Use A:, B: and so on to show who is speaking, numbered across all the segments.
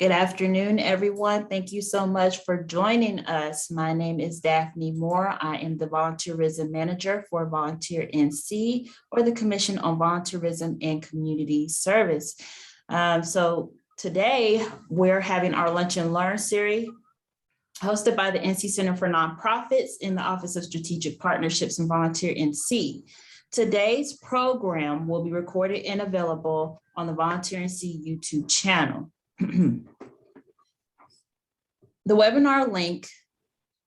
A: Good afternoon, everyone. Thank you so much for joining us. My name is Daphne Moore. I am the Volunteerism Manager for Volunteer NC, or the Commission on Volunteerism and Community Service. So today we're having our Lunch and Learn series hosted by the NC Center for Nonprofits in the Office of Strategic Partnerships and Volunteer NC. Today's program will be recorded and available on the Volunteer NC YouTube channel. The webinar link,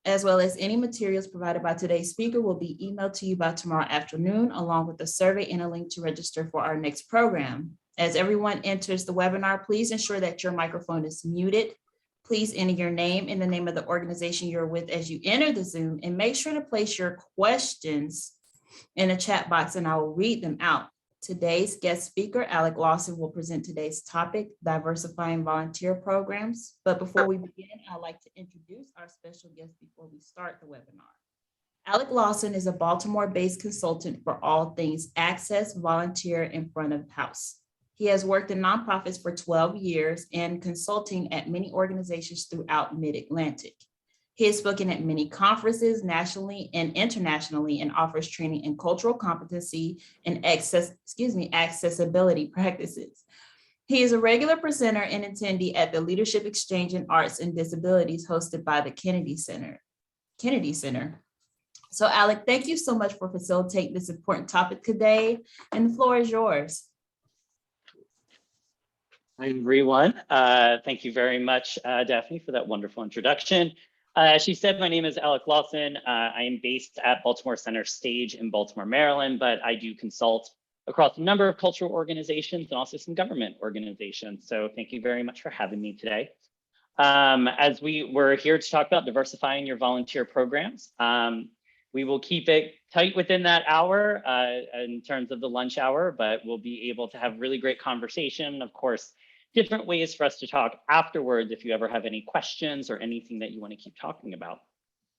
A: as well as any materials provided by today's speaker, will be emailed to you by tomorrow afternoon, along with a survey and a link to register for our next program. As everyone enters the webinar, please ensure that your microphone is muted. Please enter your name and the name of the organization you're with as you enter the Zoom, and make sure to place your questions in a chat box and I will read them out. Today's guest speaker, Alec Lawson, will present today's topic, Diversifying Volunteer Programs. But before we begin, I'd like to introduce our special guest before we start the webinar. Alec Lawson is a Baltimore-based consultant for all things access, volunteer, and front of house. He has worked in nonprofits for 12 years and consulting at many organizations throughout Mid-Atlantic. He has spoken at many conferences nationally and internationally and offers training in cultural competency and accessibility practices. He is a regular presenter and attendee at the Leadership Exchange in Arts and Disabilities hosted by the Kennedy Center. So Alec, thank you so much for facilitating this important topic today, and the floor is yours.
B: Hi, everyone. Thank you very much, Daphne, for that wonderful introduction. As she said, my name is Alec Lawson. I am based at Baltimore Center Stage in Baltimore, Maryland, but I do consult across a number of cultural organizations and also some government organizations. So thank you very much for having me today. As we're here to talk about diversifying your volunteer programs, we will keep it tight within that hour in terms of the lunch hour, but we'll be able to have really great conversation. Of course, different ways for us to talk afterwards if you ever have any questions or anything that you want to keep talking about.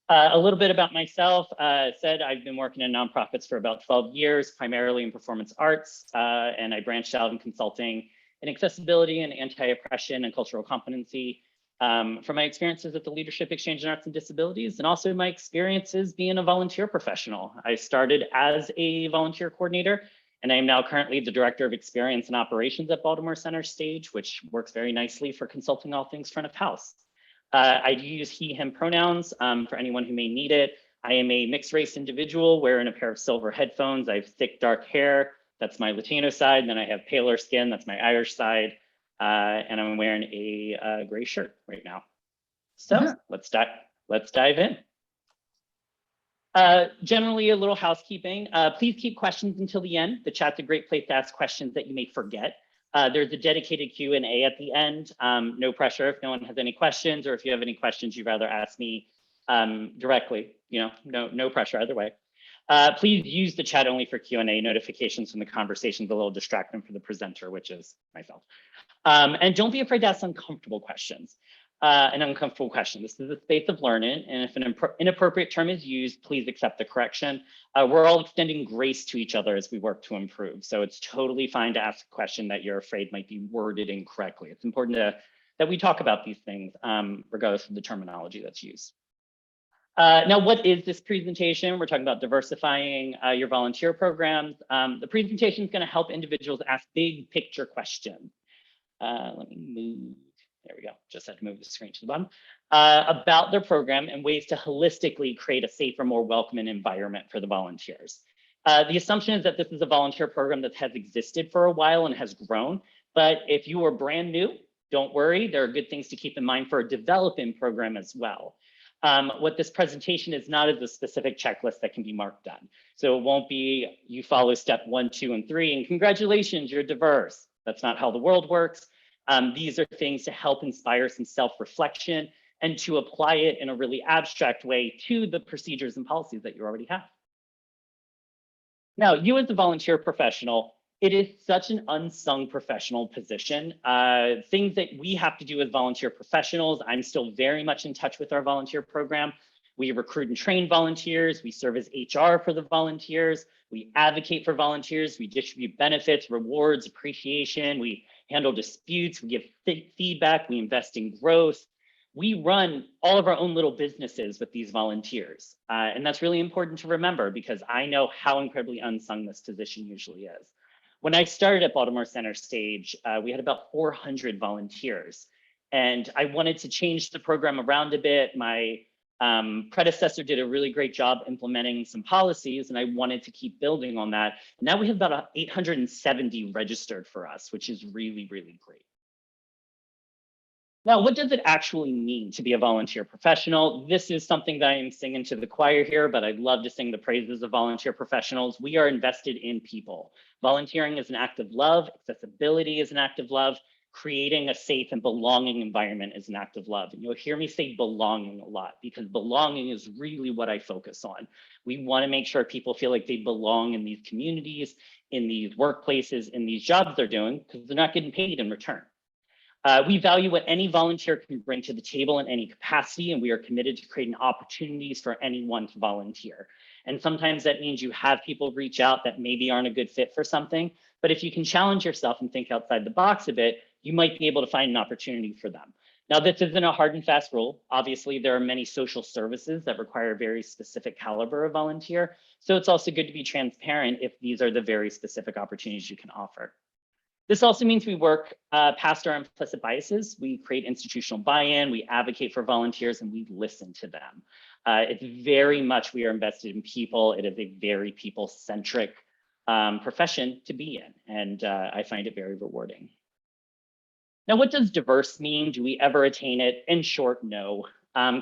B: A little bit about myself. Said I've been working in nonprofits for about 12 years, primarily in performance arts, and I branched out in consulting in accessibility and anti-oppression and cultural competency. From my experiences at the Leadership Exchange in Arts and Disabilities, and also my experiences being a volunteer professional. I started as a volunteer coordinator, and I am now currently the Director of Experience and Operations at Baltimore Center Stage, which works very nicely for consulting all things front of house. I do use he, him pronouns for anyone who may need it. I am a mixed race individual wearing a pair of silver headphones. I have thick, dark hair. That's my Latino side. And then I have paler skin. That's my Irish side. And I'm wearing a gray shirt right now. So let's dive in. Generally, a little housekeeping. Please keep questions until the end. The chat's a great place to ask questions that you may forget. There's a dedicated Q&A at the end. No pressure if no one has any questions, or if you have any questions you'd rather ask me directly. No pressure either way. Please use the chat only for Q&A. Notifications from the conversation's a little distracting for the presenter, which is myself. And don't be afraid to ask uncomfortable questions. An uncomfortable question. This is a space of learning, and if an inappropriate term is used, please accept the correction. We're all extending grace to each other as we work to improve. So it's totally fine to ask a question that you're afraid might be worded incorrectly. It's important that we talk about these things, regardless of the terminology that's used. Now, what is this presentation? We're talking about diversifying your volunteer programs. The presentation is going to help individuals ask big picture questions. Let me move. There we go. Just had to move the screen to the bottom. About their program and ways to holistically create a safer, more welcoming environment for the volunteers. The assumption is that this is a volunteer program that has existed for a while and has grown. But if you are brand new, don't worry. There are good things to keep in mind for a developing program as well. What this presentation is not is a specific checklist that can be marked on. So it won't be you follow step 1, 2, and 3, and congratulations, you're diverse. That's not how the world works. These are things to help inspire some self-reflection and to apply it in a really abstract way to the procedures and policies that you already have. Now, you as a volunteer professional, it is such an unsung professional position. Things that we have to do as volunteer professionals, I'm still very much in touch with our volunteer program. We recruit and train volunteers. We serve as HR for the volunteers. We advocate for volunteers. We distribute benefits, rewards, appreciation. We handle disputes, we give feedback, we invest in growth. We run all of our own little businesses with these volunteers. And that's really important to remember because I know how incredibly unsung this position usually is. When I started at Baltimore Center Stage, we had about 400 volunteers. And I wanted to change the program around a bit. My predecessor did a really great job implementing some policies, and I wanted to keep building on that. And now we have about 870 registered for us, which is really, really great. Now, what does it actually mean to be a volunteer professional? This is something that I am singing to the choir here, but I'd love to sing the praises of volunteer professionals. We are invested in people. Volunteering is an act of love. Accessibility is an act of love. Creating a safe and belonging environment is an act of love. And you'll hear me say belonging a lot because belonging is really what I focus on. We want to make sure people feel like they belong in these communities, in these workplaces, in these jobs they're doing because they're not getting paid in return. We value what any volunteer can bring to the table in any capacity, and we are committed to creating opportunities for anyone to volunteer. And sometimes that means you have people reach out that maybe aren't a good fit for something, but if you can challenge yourself and think outside the box a bit, you might be able to find an opportunity for them. Now, this isn't a hard and fast rule. Obviously, there are many social services that require a very specific caliber of volunteer, so it's also good to be transparent if these are the very specific opportunities you can offer. This also means we work past our implicit biases. We create institutional buy-in, we advocate for volunteers, and we listen to them. It's very much we are invested in people. It is a very people-centric profession to be in, and I find it very rewarding. Now, what does diverse mean? Do we ever attain it? In short, no.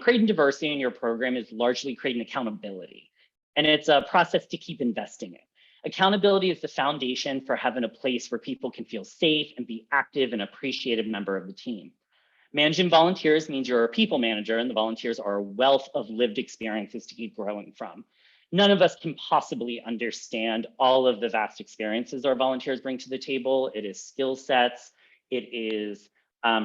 B: Creating diversity in your program is largely creating accountability, and it's a process to keep investing in. Accountability is the foundation for having a place where people can feel safe and be active and appreciative member of the team. Managing volunteers means you're a people manager and the volunteers are a wealth of lived experiences to keep growing from. None of us can possibly understand all of the vast experiences our volunteers bring to the table. It is skill sets, it is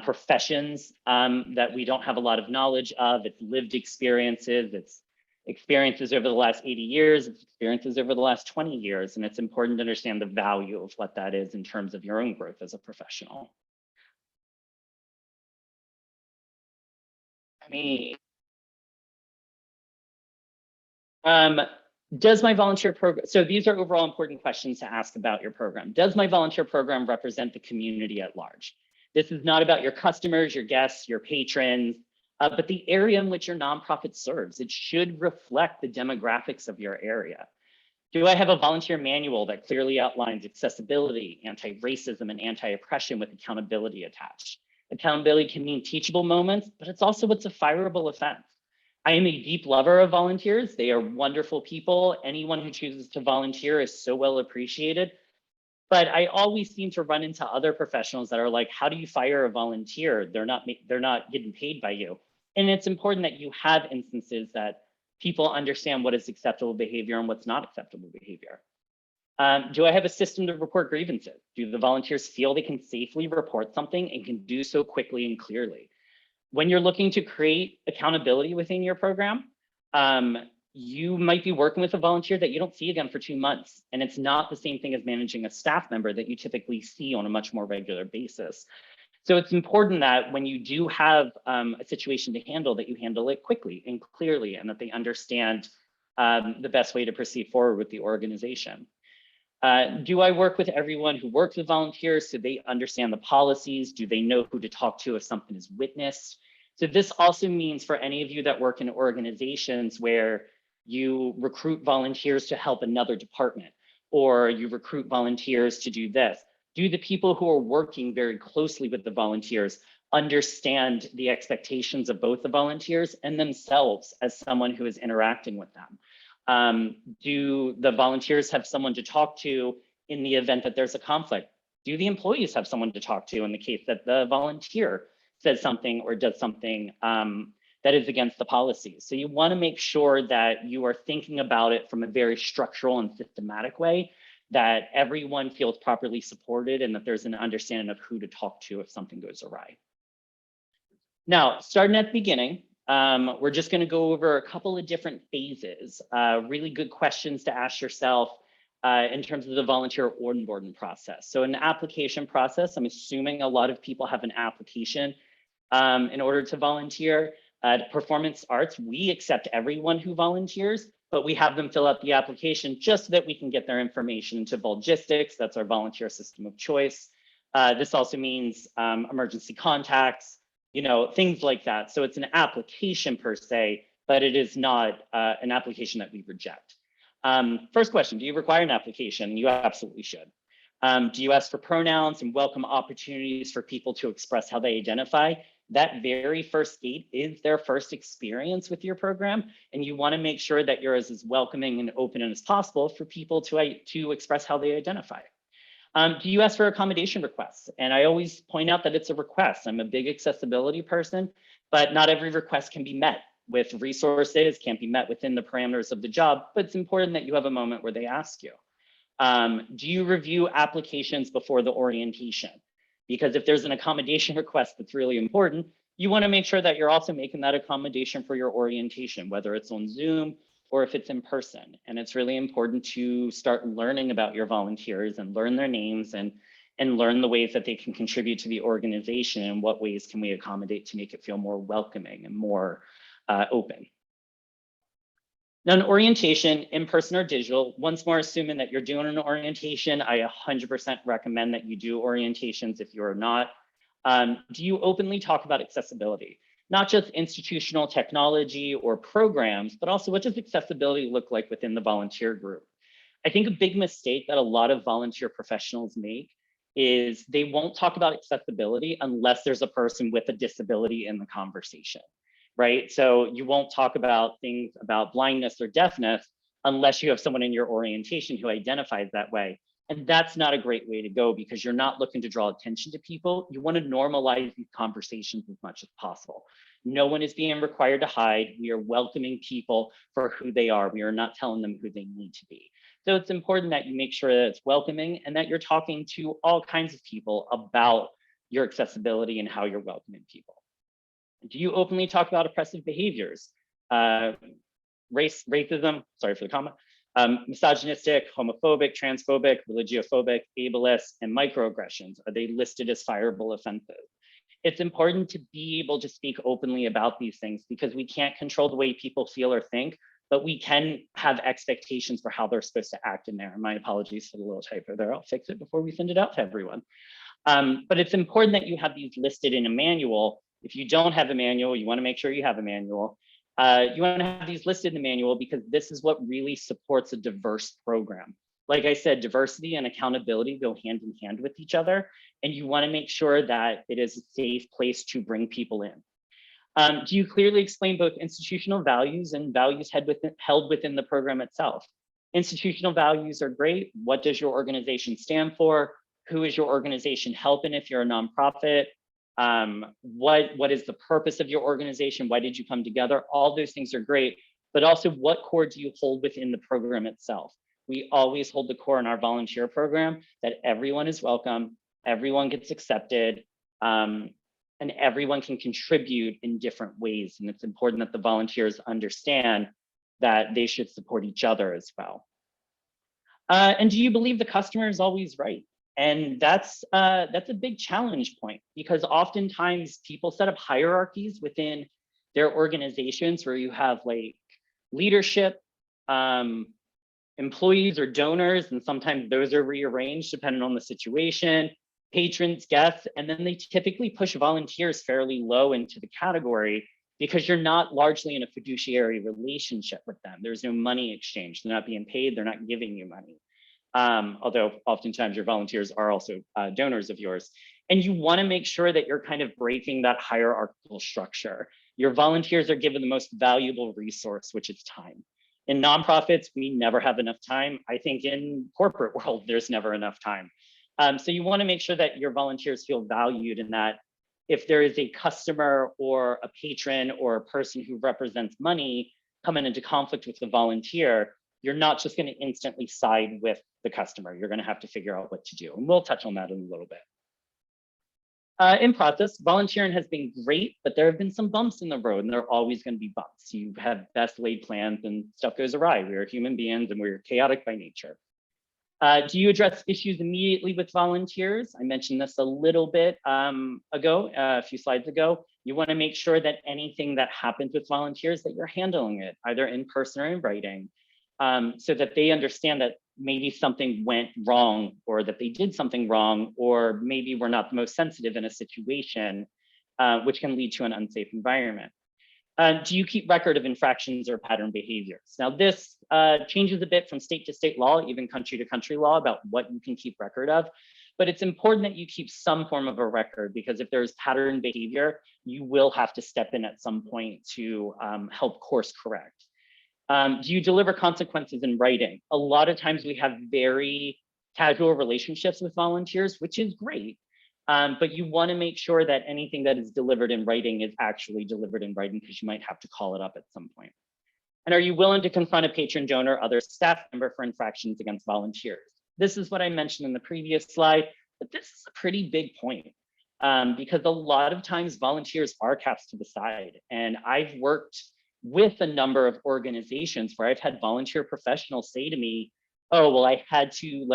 B: professions that we don't have a lot of knowledge of, it's lived experiences, it's experiences over the last 80 years, it's experiences over the last 20 years, and it's important to understand the value of what that is in terms of your own growth as a professional. Does my volunteer program, so these are overall important questions to ask about your program. Does my volunteer program represent the community at large? This is not about your customers, your guests, your patrons, but the area in which your nonprofit serves. It should reflect the demographics of your area. Do I have a volunteer manual that clearly outlines accessibility, anti-racism, and anti-oppression with accountability attached? Accountability can mean teachable moments, but it's also what's a fireable offense. I am a deep lover of volunteers. They are wonderful people. Anyone who chooses to volunteer is so well appreciated. But I always seem to run into other professionals that are like, how do you fire a volunteer? They're not getting paid by you. And it's important that you have instances that people understand what is acceptable behavior and what's not acceptable behavior. Do I have a system to report grievances? Do the volunteers feel they can safely report something and can do so quickly and clearly? When you're looking to create accountability within your program, you might be working with a volunteer that you don't see again for 2 months. And it's not the same thing as managing a staff member that you typically see on a much more regular basis. So it's important that when you do have a situation to handle, that you handle it quickly and clearly, and that they understand the best way to proceed forward with the organization. Do I work with everyone who works with volunteers so they understand the policies? Do they know who to talk to if something is witnessed? So this also means for any of you that work in organizations where you recruit volunteers to help another department, or you recruit volunteers to do this, do the people who are working very closely with the volunteers understand the expectations of both the volunteers and themselves as someone who is interacting with them? Do the volunteers have someone to talk to in the event that there's a conflict? Do the employees have someone to talk to in the case that the volunteer says something or does something that is against the policy? So you want to make sure that you are thinking about it from a very structural and systematic way, that everyone feels properly supported and that there's an understanding of who to talk to if something goes awry. Now, starting at the beginning, we're just going to go over a couple of different phases, really good questions to ask yourself in terms of the volunteer onboarding process. So an application process, I'm assuming a lot of people have an application in order to volunteer. At Performance Arts, we accept everyone who volunteers, but we have them fill out the application just so that we can get their information into Volgistics. That's our volunteer system of choice. This also means emergency contacts, things like that. So it's an application per se, but it is not an application that we reject. First question, do you require an application? You absolutely should. Do you ask for pronouns and welcome opportunities for people to express how they identify? That very first gate is their first experience with your program, and you want to make sure that you're as welcoming and open as possible for people to express how they identify. Do you ask for accommodation requests? And I always point out that it's a request. I'm a big accessibility person, but not every request can be met with resources, can't be met within the parameters of the job, but it's important that you have a moment where they ask you. Do you review applications before the orientation? Because if there's an accommodation request that's really important, you want to make sure that you're also making that accommodation for your orientation, whether it's on Zoom or if it's in person. And it's really important to start learning about your volunteers and learn their names and learn the ways that they can contribute to the organization and what ways can we accommodate to make it feel more welcoming and more open. Now, an orientation, in person or digital, once more assuming that you're doing an orientation, I 100% recommend that you do orientations if you're not. Do you openly talk about accessibility? Not just institutional technology or programs, but also what does accessibility look like within the volunteer group? I think a big mistake that a lot of volunteer professionals make is they won't talk about accessibility unless there's a person with a disability in the conversation. Right? So you won't talk about things about blindness or deafness unless you have someone in your orientation who identifies that way. And that's not a great way to go because you're not looking to draw attention to people. You want to normalize these conversations as much as possible. No one is being required to hide. We are welcoming people for who they are. We are not telling them who they need to be. So it's important that you make sure that it's welcoming and that you're talking to all kinds of people about your accessibility and how you're welcoming people. Do you openly talk about oppressive behaviors? Racism, sorry for the comma, misogynistic, homophobic, transphobic, religiophobic, ableist, and microaggressions? Are they listed as fireable offenses? It's important to be able to speak openly about these things because we can't control the way people feel or think, but we can have expectations for how they're supposed to act in there. And my apologies for the little typo there. I'll fix it before we send it out to everyone. But it's important that you have these listed in a manual. If you don't have a manual, you want to make sure you have a manual. You want to have these listed in the manual because this is what really supports a diverse program. Like I said, diversity and accountability go hand in hand with each other, and you want to make sure that it is a safe place to bring people in. Do you clearly explain both institutional values and values held within the program itself? Institutional values are great. What does your organization stand for? Who is your organization helping if you're a nonprofit? What is the purpose of your organization? Why did you come together? All those things are great, but also what core do you hold within the program itself? We always hold the core in our volunteer program that everyone is welcome, everyone gets accepted, and everyone can contribute in different ways. And it's important that the volunteers understand that they should support each other as well. And do you believe the customer is always right? And that's a big challenge point because oftentimes people set up hierarchies within their organizations where you have like leadership, employees or donors, and sometimes those are rearranged depending on the situation, patrons, guests, and then they typically push volunteers fairly low into the category because you're not largely in a fiduciary relationship with them. There's no money exchange. They're not being paid. They're not giving you money. Although oftentimes your volunteers are also donors of yours. And you want to make sure that you're kind of breaking that hierarchical structure. Your volunteers are given the most valuable resource, which is time. In nonprofits, we never have enough time. I think in corporate world, there's never enough time. So you want to make sure that your volunteers feel valued and that if there is a customer or a patron or a person who represents money coming into conflict with the volunteer, you're not just going to instantly side with the customer. You're going to have to figure out what to do. And we'll touch on that in a little bit. In process, volunteering has been great, but there have been some bumps in the road, and there are always going to be bumps. You have best laid plans and stuff goes awry. We are human beings and we're chaotic by nature. Do you address issues immediately with volunteers? I mentioned this a little bit ago, a few slides ago. You want to make sure that anything that happens with volunteers, that you're handling it either in person or in writing, so that they understand that maybe something went wrong, or that they did something wrong, or maybe we're not the most sensitive in a situation, which can lead to an unsafe environment. Do you keep record of infractions or pattern behaviors? Now, this changes a bit from state to state law, even country to country law, about what you can keep record of. But it's important that you keep some form of a record, because if there's pattern behavior, you will have to step in at some point to help course correct. Do you deliver consequences in writing? A lot of times we have very casual relationships with volunteers, which is great. But you want to make sure that anything that is delivered in writing is actually delivered in writing, because you might have to call it up at some point. And are you willing to confront a patron, donor, or other staff member for infractions against volunteers? This is what I mentioned in the previous slide, but this is a pretty big point, because a lot of times volunteers are cast to the side. And I've worked with a number of organizations where I've had volunteer professionals say to me, oh, well, I had to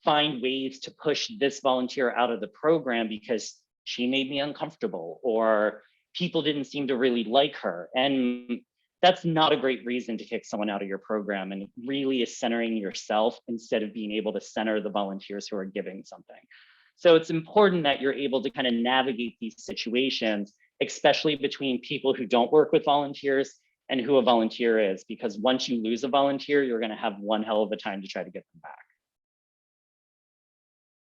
B: find ways to push this volunteer out of the program because she made me uncomfortable, or people didn't seem to really like her. And that's not a great reason to kick someone out of your program. And it really is centering yourself instead of being able to center the volunteers who are giving something. So it's important that you're able to kind of navigate these situations, especially between people who don't work with volunteers and who a volunteer is, because once you lose a volunteer, you're going to have one hell of a time to try to get them back.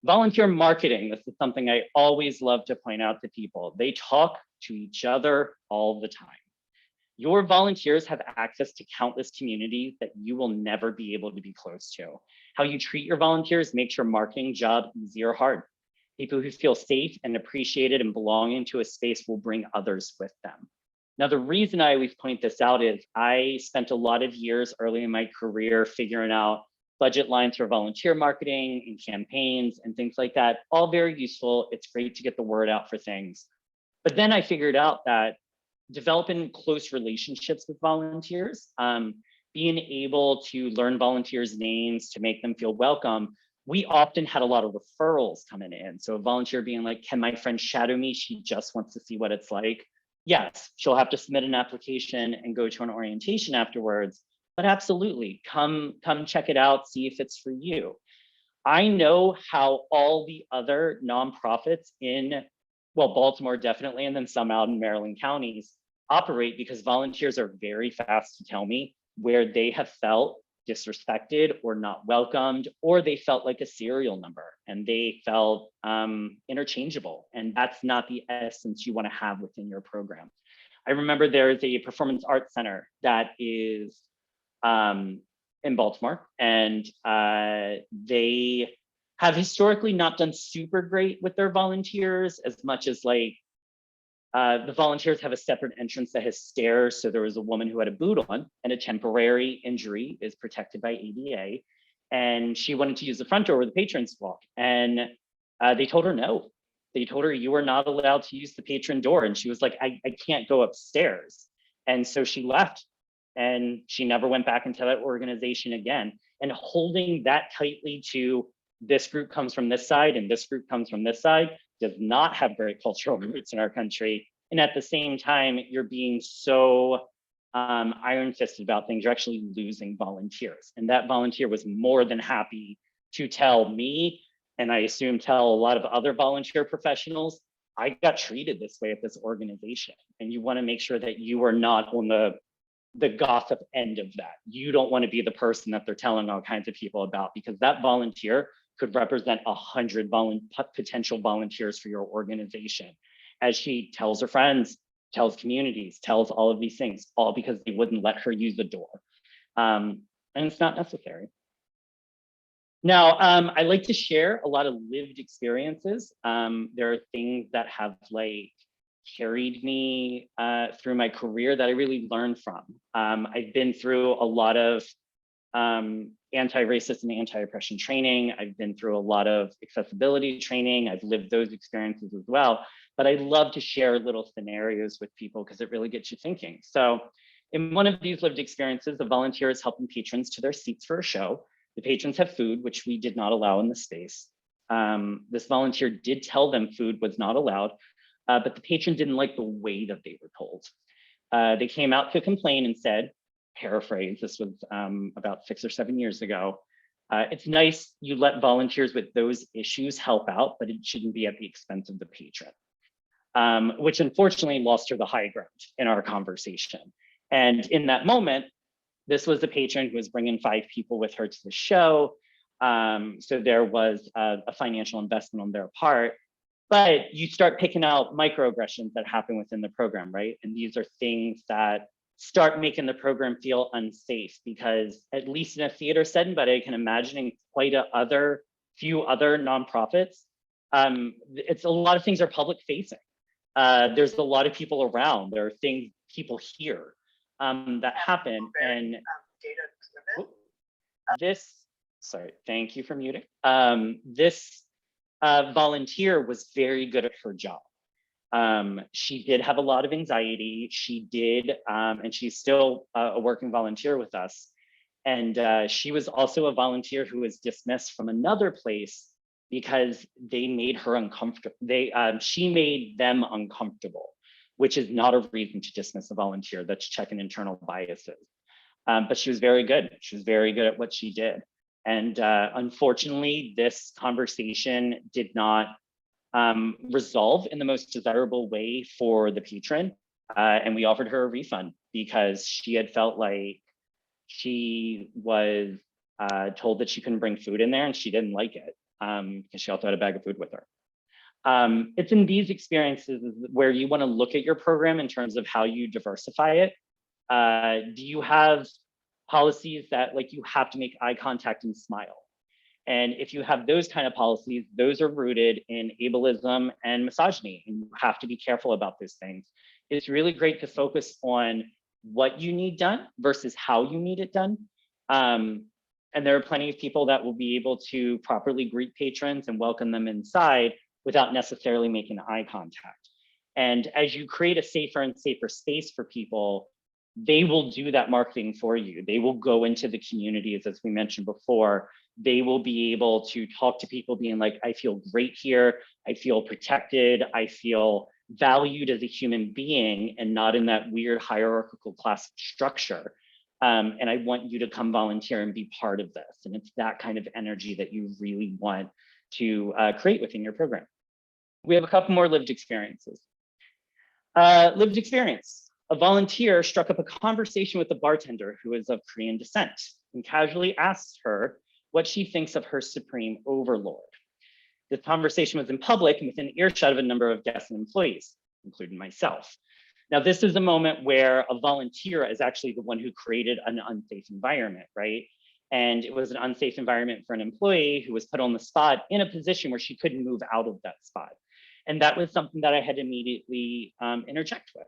B: Volunteer marketing, this is something I always love to point out to people. They talk to each other all the time. Your volunteers have access to countless communities that you will never be able to be close to. How you treat your volunteers makes your marketing job easy or hard. People who feel safe and appreciated and belonging to a space will bring others with them. Now, the reason I always point this out is I spent a lot of years early in my career figuring out budget lines for volunteer marketing and campaigns and things like that. All very useful. It's great to get the word out for things. But then I figured out that developing close relationships with volunteers, being able to learn volunteers' names to make them feel welcome, we often had a lot of referrals coming in. So a volunteer being like, can my friend shadow me? She just wants to see what it's like. Yes, she'll have to submit an application and go to an orientation afterwards, but absolutely, come check it out, see if it's for you. I know how all the other nonprofits in, well, Baltimore definitely, and then some out in Maryland counties operate, because volunteers are very fast to tell me where they have felt disrespected or not welcomed, or they felt like a serial number and they felt interchangeable. And that's not the essence you want to have within your program. I remember there is a performance arts center that is in Baltimore, and they have historically not done super great with their volunteers, as much as the volunteers have a separate entrance that has stairs. So there was a woman who had a boot on, and a temporary injury is protected by ADA. And she wanted to use the front door where the patrons walk. And they told her no. They told her, you are not allowed to use the patron door. And she was like, I can't go upstairs. And so she left, and she never went back into that organization again. And holding that tightly to this group comes from this side and this group comes from this side does not have great cultural roots in our country. And at the same time, you're being so iron-fisted about things, you're actually losing volunteers. And that volunteer was more than happy to tell me, and I assume tell a lot of other volunteer professionals, I got treated this way at this organization. And you want to make sure that you are not on the gossip end of that. You don't want to be the person that they're telling all kinds of people about, because that volunteer could represent 100 potential volunteers for your organization, as she tells her friends, tells communities, tells all of these things, all because they wouldn't let her use the door. And it's not necessary. Now, I like to share a lot of lived experiences. There are things that have carried me through my career that I really learned from. I've been through a lot of anti-racist and anti-oppression training. I've been through a lot of accessibility training. I've lived those experiences as well. But I love to share little scenarios with people because it really gets you thinking. So in one of these lived experiences, the volunteer is helping patrons to their seats for a show. The patrons have food, which we did not allow in the space. This volunteer did tell them food was not allowed, but the patron didn't like the way that they were told. They came out to complain and said, paraphrase, this was about 6 or 7 years ago, it's nice you let volunteers with those issues help out, but it shouldn't be at the expense of the patron, which unfortunately lost her the high ground in our conversation. And in that moment, this was the patron who was bringing 5 people with her to the show. So there was a financial investment on their part, but you start picking out microaggressions that happen within the program, right? And these are things that start making the program feel unsafe, because at least in a theater setting, but I can imagine in quite a few other nonprofits, it's a lot of things are public facing. There's a lot of people around. There are things people hear that happen, and this, sorry, thank you for muting. This volunteer was very good at her job. She did have a lot of anxiety. She did, and she's still a working volunteer with us. And she was also a volunteer who was dismissed from another place because they made her uncomfortable. She made them uncomfortable, which is not a reason to dismiss a volunteer. That's checking internal biases. But she was very good. She was very good at what she did. And unfortunately, this conversation did not resolve in the most desirable way for the patron. And we offered her a refund because she had felt like she was told that she couldn't bring food in there, and she didn't like it because she also had a bag of food with her. It's in these experiences where you want to look at your program in terms of how you diversify it. Do you have policies that, like, you have to make eye contact and smile? And if you have those kind of policies, those are rooted in ableism and misogyny, and you have to be careful about those things. It's really great to focus on what you need done versus how you need it done. And there are plenty of people that will be able to properly greet patrons and welcome them inside without necessarily making eye contact. And as you create a safer and safer space for people, they will do that marketing for you. They will go into the communities, as we mentioned before. They will be able to talk to people being like, I feel great here. I feel protected. I feel valued as a human being and not in that weird hierarchical class structure. And I want you to come volunteer and be part of this. And it's that kind of energy that you really want to create within your program. We have a couple more lived experiences. Lived experience. A volunteer struck up a conversation with a bartender who is of Korean descent and casually asked her what she thinks of her supreme overlord. This conversation was in public and within earshot of a number of guests and employees, including myself. Now, this is a moment where a volunteer is actually the one who created an unsafe environment, right? And it was an unsafe environment for an employee who was put on the spot in a position where she couldn't move out of that spot. And that was something that I had to immediately interject with.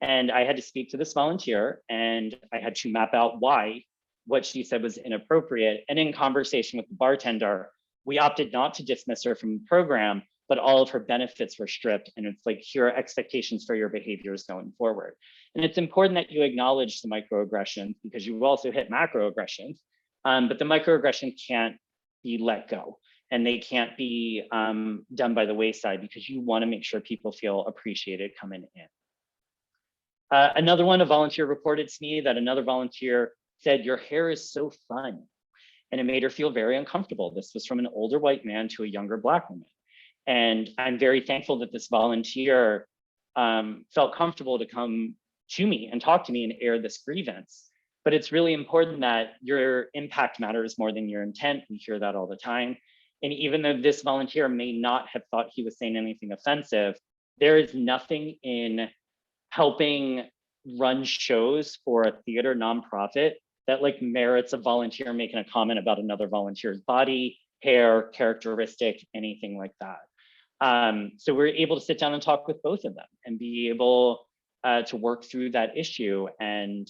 B: And I had to speak to this volunteer, and I had to map out why what she said was inappropriate. And in conversation with the bartender, we opted not to dismiss her from the program, but all of her benefits were stripped. And it's like, here are expectations for your behaviors going forward. And it's important that you acknowledge the microaggressions, because you also hit macroaggressions, but the microaggression can't be let go. And they can't be done by the wayside, because you want to make sure people feel appreciated coming in. Another one, a volunteer reported to me that another volunteer said, "Your hair is so fun." And it made her feel very uncomfortable. This was from an older white man to a younger Black woman. And I'm very thankful that this volunteer felt comfortable to come to me and talk to me and air this grievance. But it's really important that your impact matters more than your intent. We hear that all the time. And even though this volunteer may not have thought he was saying anything offensive, there is nothing in helping run shows for a theater nonprofit that like merits a volunteer making a comment about another volunteer's body, hair, characteristic, anything like that. So we're able to sit down and talk with both of them and be able to work through that issue and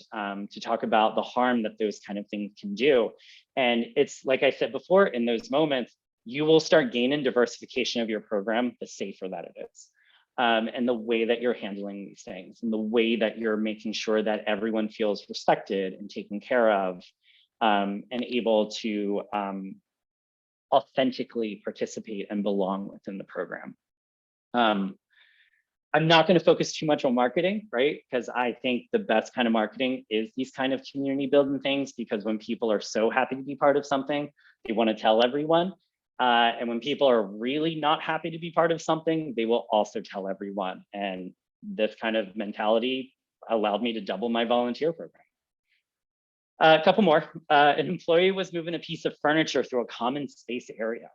B: to talk about the harm that those kind of things can do. And it's like I said before, in those moments, you will start gaining diversification of your program, the safer that it is. And the way that you're handling these things and the way that you're making sure that everyone feels respected and taken care of. and able to authentically participate and belong within the program. I'm not going to focus too much on marketing, right? Because I think the best kind of marketing is these kind of community building things, because when people are so happy to be part of something, they want to tell everyone. And when people are really not happy to be part of something, they will also tell everyone. And this kind of mentality allowed me to double my volunteer program. A couple more. An employee was moving a piece of furniture through a common space area.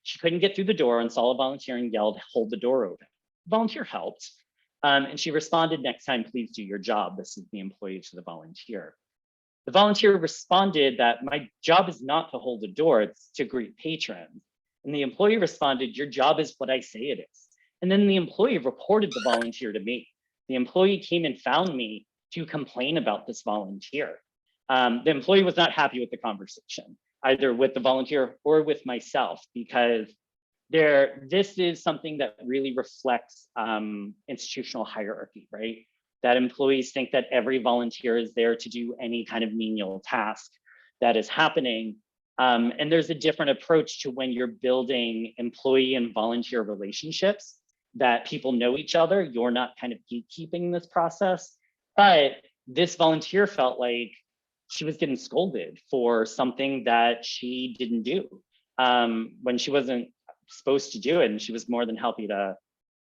B: She couldn't get through the door and saw a volunteer and yelled, "Hold the door open." Volunteer helped. And she responded, "Next time, please do your job." This is the employee to the volunteer. The volunteer responded that my job is not to hold the door, it's to greet patrons. And the employee responded, "Your job is what I say it is." And then the employee reported the volunteer to me. The employee came and found me to complain about this volunteer. The employee was not happy with the conversation, either with the volunteer or with myself, because this is something that really reflects institutional hierarchy, right? That employees think that every volunteer is there to do any kind of menial task that is happening. And there's a different approach to when you're building employee and volunteer relationships, that people know each other. You're not kind of gatekeeping this process. But this volunteer felt like she was getting scolded for something that she didn't do when she wasn't supposed to do it. And she was more than happy to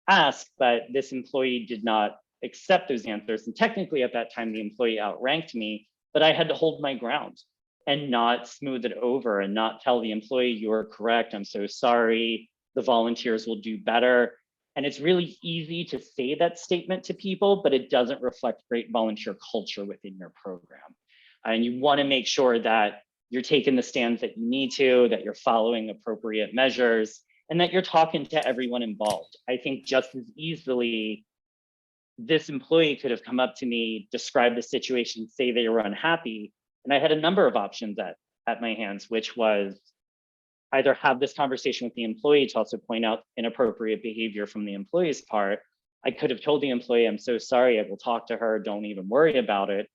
B: ask, but this employee did not accept those answers. And technically at that time, the employee outranked me, but I had to hold my ground and not smooth it over and not tell the employee, "You're correct, I'm so sorry, the volunteers will do better." And it's really easy to say that statement to people, but it doesn't reflect great volunteer culture within your program. And you want to make sure that you're taking the stands that you need to, that you're following appropriate measures, and that you're talking to everyone involved. I think just as easily, this employee could have come up to me, describe the situation, say they were unhappy, and I had a number of options at my hands, which was either have this conversation with the employee to also point out inappropriate behavior from the employee's part. I could have told the employee, "I'm so sorry, I will talk to her, don't even worry about it."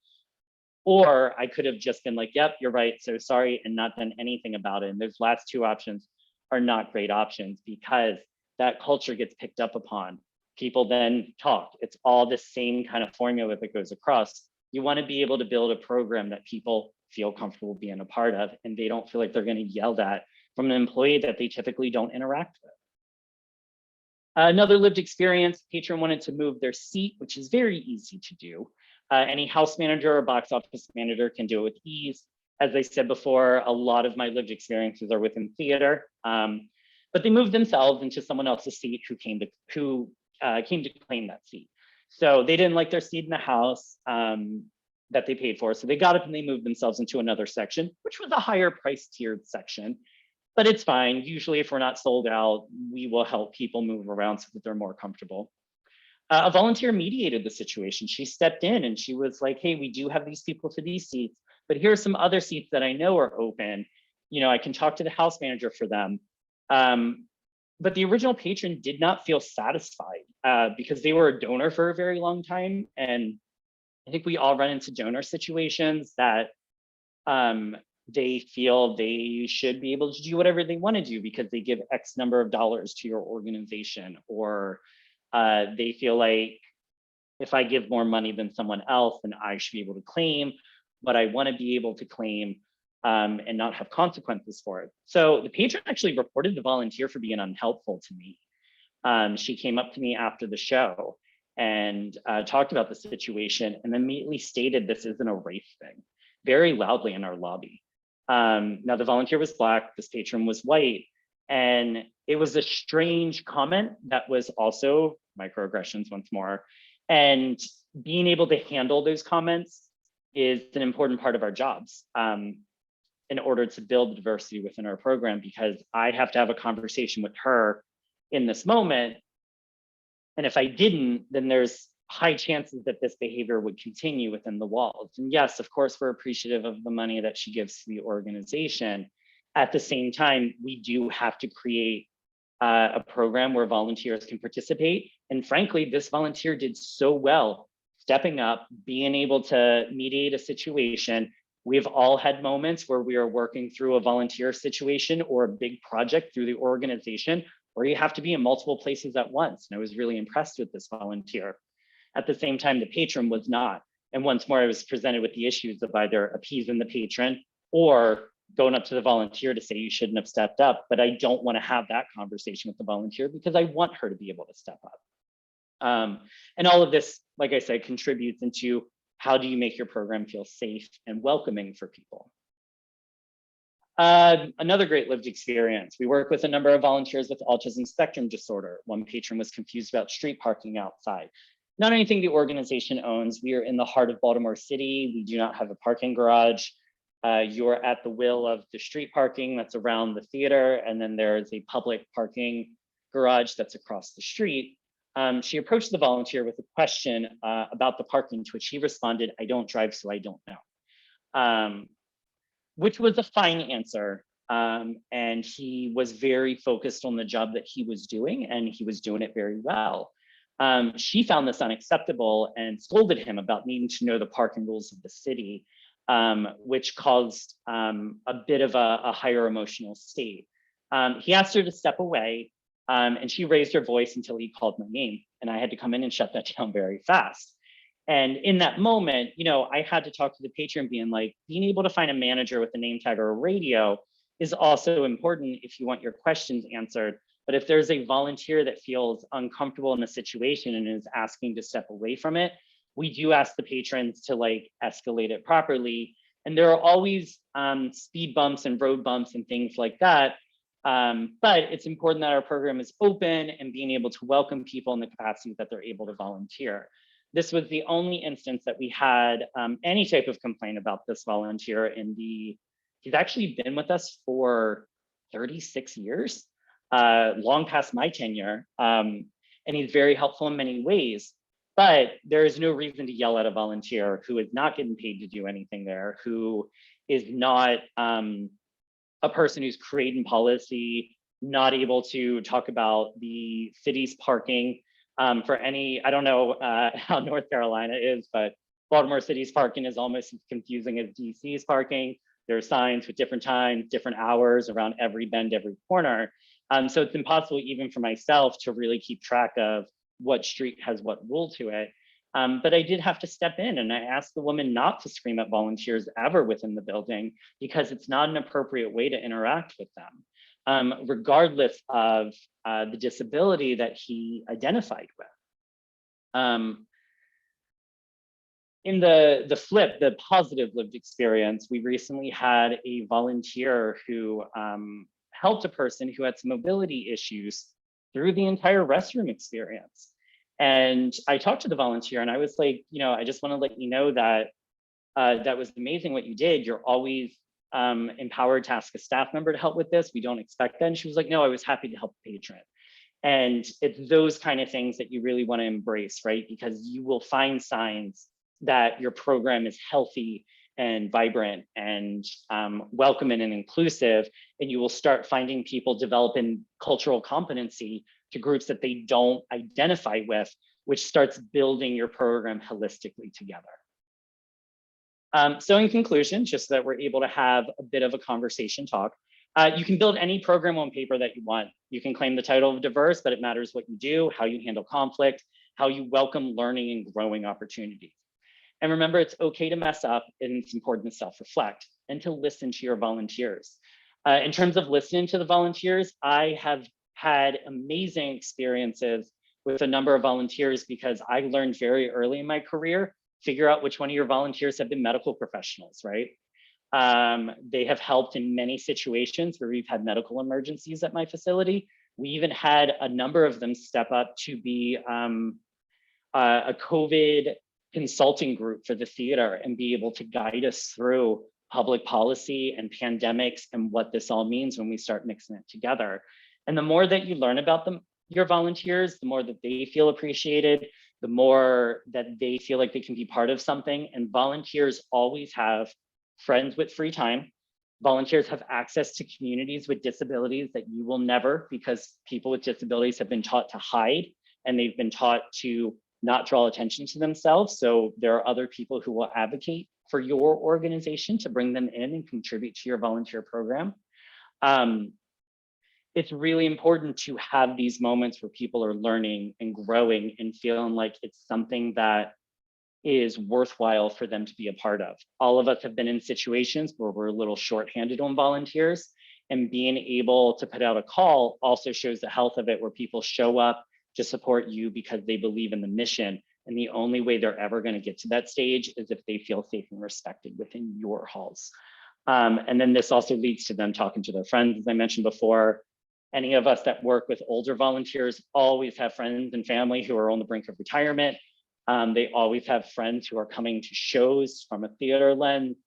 B: Or I could have just been like, "Yep, you're right, so sorry," and not done anything about it. And those last two options are not great options, because that culture gets picked up upon. People then talk. It's all the same kind of formula that goes across. You want to be able to build a program that people feel comfortable being a part of, and they don't feel like they're going to be yelled at from an employee that they typically don't interact with. Another lived experience, patron wanted to move their seat, which is very easy to do. Any house manager or box office manager can do it with ease. As I said before, a lot of my lived experiences are within theater, but they moved themselves into someone else's seat who came to claim that seat. So they didn't like their seat in the house that they paid for. So they got up and they moved themselves into another section, which was a higher price tiered section, but it's fine. Usually if we're not sold out, we will help people move around so that they're more comfortable. A volunteer mediated the situation. She stepped in and she was like, "Hey, we do have these people for these seats, but here are some other seats that I know are open. You know, I can talk to the house manager for them." But the original patron did not feel satisfied because they were a donor for a very long time. And I think we all run into donor situations that they feel they should be able to do whatever they want to do because they give X number of dollars to your organization, or they feel like if I give more money than someone else, then I should be able to claim what I want to be able to claim and not have consequences for it. So the patron actually reported the volunteer for being unhelpful to me. She came up to me after the show and talked about the situation and immediately stated this isn't a race thing, very loudly in our lobby. Now the volunteer was Black, this patron was white, and it was a strange comment that was also microaggressions once more. And being able to handle those comments is an important part of our jobs in order to build diversity within our program, because I have to have a conversation with her in this moment. And if I didn't, then there's high chances that this behavior would continue within the walls. And yes, of course, we're appreciative of the money that she gives to the organization. At the same time, we do have to create a program where volunteers can participate. And frankly, this volunteer did so well, stepping up, being able to mediate a situation, We've all had moments where we are working through a volunteer situation or a big project through the organization where you have to be in multiple places at once. And I was really impressed with this volunteer. At the same time, the patron was not. And once more, I was presented with the issues of either appeasing the patron or going up to the volunteer to say you shouldn't have stepped up. But I don't want to have that conversation with the volunteer because I want her to be able to step up. And all of this, like I said, contributes into how do you make your program feel safe and welcoming for people. Another great lived experience. We work with a number of volunteers with autism spectrum disorder. One patron was confused about street parking outside. Not anything the organization owns. We are in the heart of Baltimore City. We do not have a parking garage. You're at the will of the street parking that's around the theater. And then there is a public parking garage that's across the street. She approached the volunteer with a question about the parking, to which he responded, "I don't drive, so I don't know," which was a fine answer. And he was very focused on the job that he was doing, and he was doing it very well. She found this unacceptable and scolded him about needing to know the parking rules of the city, which caused a bit of a higher emotional state. He asked her to step away. And she raised her voice until he called my name, and I had to come in and shut that down very fast. And in that moment, I had to talk to the patron, being like, being able to find a manager with a name tag or a radio is also important if you want your questions answered. But if there's a volunteer that feels uncomfortable in a situation and is asking to step away from it, we do ask the patrons to escalate it properly. And there are always speed bumps and road bumps and things like that. But it's important that our program is open and being able to welcome people in the capacity that they're able to volunteer. This was the only instance that we had any type of complaint about this volunteer he's actually been with us for 36 years, long past my tenure. And he's very helpful in many ways, but there is no reason to yell at a volunteer who is not getting paid to do anything there, who is not, a person who's creating policy, not able to talk about the city's parking for any, I don't know how North Carolina is, but Baltimore City's parking is almost as confusing as DC's parking. There are signs with different times, different hours around every bend, every corner. So it's impossible even for myself to really keep track of what street has what rule to it. But I did have to step in, and I asked the woman not to scream at volunteers ever within the building, because it's not an appropriate way to interact with them, regardless of the disability that he identified with. In the positive lived experience, we recently had a volunteer who helped a person who had some mobility issues through the entire restroom experience. And I talked to the volunteer and I was like, I just want to let you know that that was amazing what you did. You're always empowered to ask a staff member to help with this. We don't expect that. And she was like, no, I was happy to help the patron. And it's those kind of things that you really want to embrace, right? Because you will find signs that your program is healthy and vibrant and welcoming and inclusive. And you will start finding people developing cultural competency to groups that they don't identify with, which starts building your program holistically together. So in conclusion, just so that we're able to have a bit of a conversation talk, you can build any program on paper that you want. You can claim the title of diverse, but it matters what you do, how you handle conflict, how you welcome learning and growing opportunities. And remember, it's okay to mess up, and it's important to self-reflect and to listen to your volunteers. In terms of listening to the volunteers, I have had amazing experiences with a number of volunteers because I learned very early in my career, figure out which one of your volunteers have been medical professionals, right? They have helped in many situations where we've had medical emergencies at my facility. We even had a number of them step up to be a COVID consulting group for the theater and be able to guide us through public policy and pandemics and what this all means when we start mixing it together. And the more that you learn about them, your volunteers, the more that they feel appreciated, the more that they feel like they can be part of something. And volunteers always have friends with free time. Volunteers have access to communities with disabilities that you will never, because people with disabilities have been taught to hide and they've been taught to not draw attention to themselves. So there are other people who will advocate for your organization to bring them in and contribute to your volunteer program. It's really important to have these moments where people are learning and growing and feeling like it's something that is worthwhile for them to be a part of. All of us have been in situations where we're a little shorthanded on volunteers, and being able to put out a call also shows the health of it, where people show up to support you because they believe in the mission. And the only way they're ever going to get to that stage is if they feel safe and respected within your halls. And then this also leads to them talking to their friends, as I mentioned before. Any of us that work with older volunteers always have friends and family who are on the brink of retirement. They always have friends who are coming to shows from a theater lens,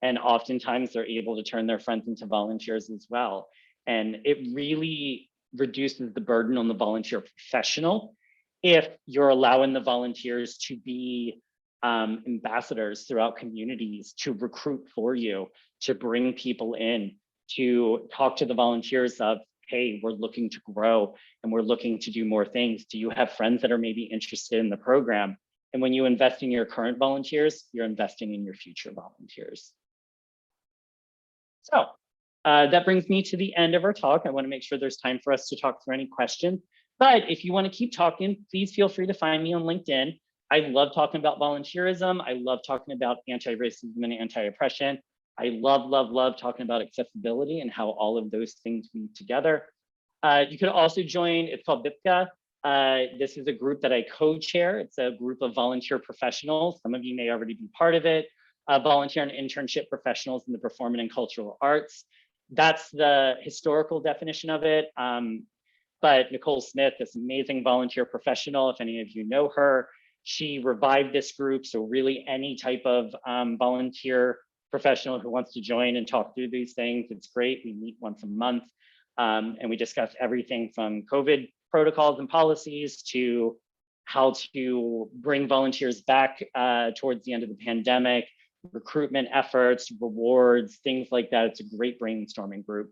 B: and oftentimes they're able to turn their friends into volunteers as well. And it really reduces the burden on the volunteer professional if you're allowing the volunteers to be ambassadors throughout communities, to recruit for you, to bring people in, to talk to the volunteers of, hey, we're looking to grow and we're looking to do more things. Do you have friends that are maybe interested in the program? And when you invest in your current volunteers, you're investing in your future volunteers. So that brings me to the end of our talk. I want to make sure there's time for us to talk through any questions. But if you want to keep talking, please feel free to find me on LinkedIn. I love talking about volunteerism. I love talking about anti-racism and anti-oppression. I love talking about accessibility and how all of those things weave together. You could also join, it's called VIPCA. This is a group that I co-chair. It's a group of volunteer professionals. Some of you may already be part of it. Volunteer and internship professionals in the performing and cultural arts. That's the historical definition of it. But Nicole Smith, this amazing volunteer professional, if any of you know her, she revived this group. So really any type of volunteer professional who wants to join and talk through these things, it's great. We meet once a month and we discuss everything from COVID protocols and policies to how to bring volunteers back towards the end of the pandemic, recruitment efforts, rewards, things like that. It's a great brainstorming group.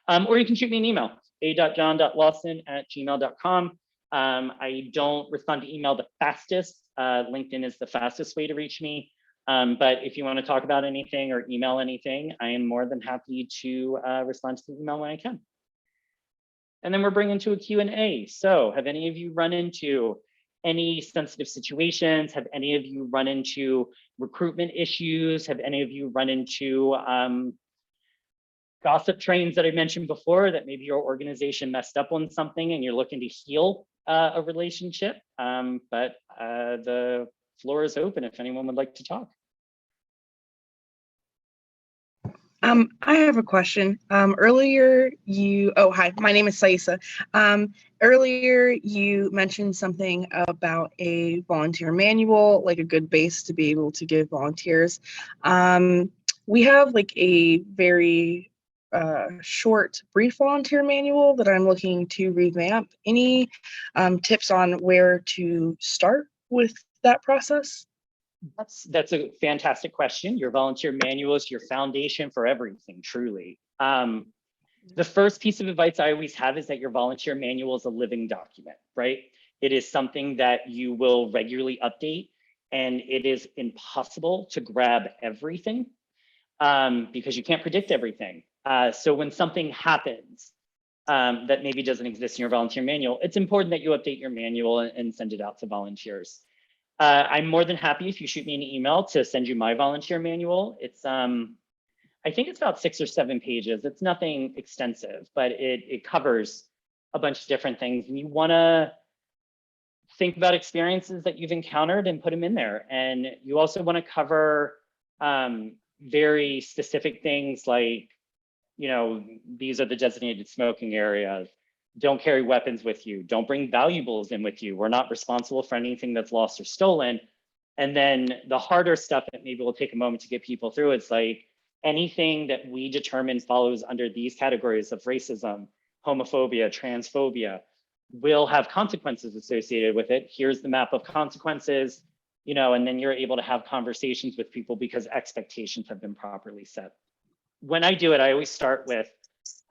B: Or you can shoot me an email, a.john.lawson@gmail.com. I don't respond to email the fastest. LinkedIn is the fastest way to reach me. But if you want to talk about anything or email anything, I am more than happy to respond to the email when I can. And then we're bringing to a Q&A. So have any of you run into any sensitive situations? Have any of you run into recruitment issues? Have any of you run into gossip trains that I mentioned before, that maybe your organization messed up on something and you're looking to heal a relationship? But the floor is open if anyone would like to talk.
C: I have a question. Earlier hi, my name is Saisa. Earlier you mentioned something about a volunteer manual, like a good base to be able to give volunteers. We have like a very short, brief volunteer manual that I'm looking to revamp. Any tips on where to start with that process?
B: That's a fantastic question. Your volunteer manual is your foundation for everything, truly. The first piece of advice I always have is that your volunteer manual is a living document, right? It is something that you will regularly update, and it is impossible to grab everything because you can't predict everything. So when something happens that maybe doesn't exist in your volunteer manual, it's important that you update your manual and send it out to volunteers. I'm more than happy if you shoot me an email to send you my volunteer manual. It's, I think it's about 6 or 7 pages. It's nothing extensive, but it covers a bunch of different things. And you wanna think about experiences that you've encountered and put them in there. And you also wanna cover very specific things like, you know, these are the designated smoking areas. Don't carry weapons with you. Don't bring valuables in with you. We're not responsible for anything that's lost or stolen. And then the harder stuff that maybe will take a moment to get people through, it's like anything that we determine follows under these categories of racism, homophobia, transphobia, will have consequences associated with it. Here's the map of consequences, you know, and then you're able to have conversations with people because expectations have been properly set. When I do it, I always start with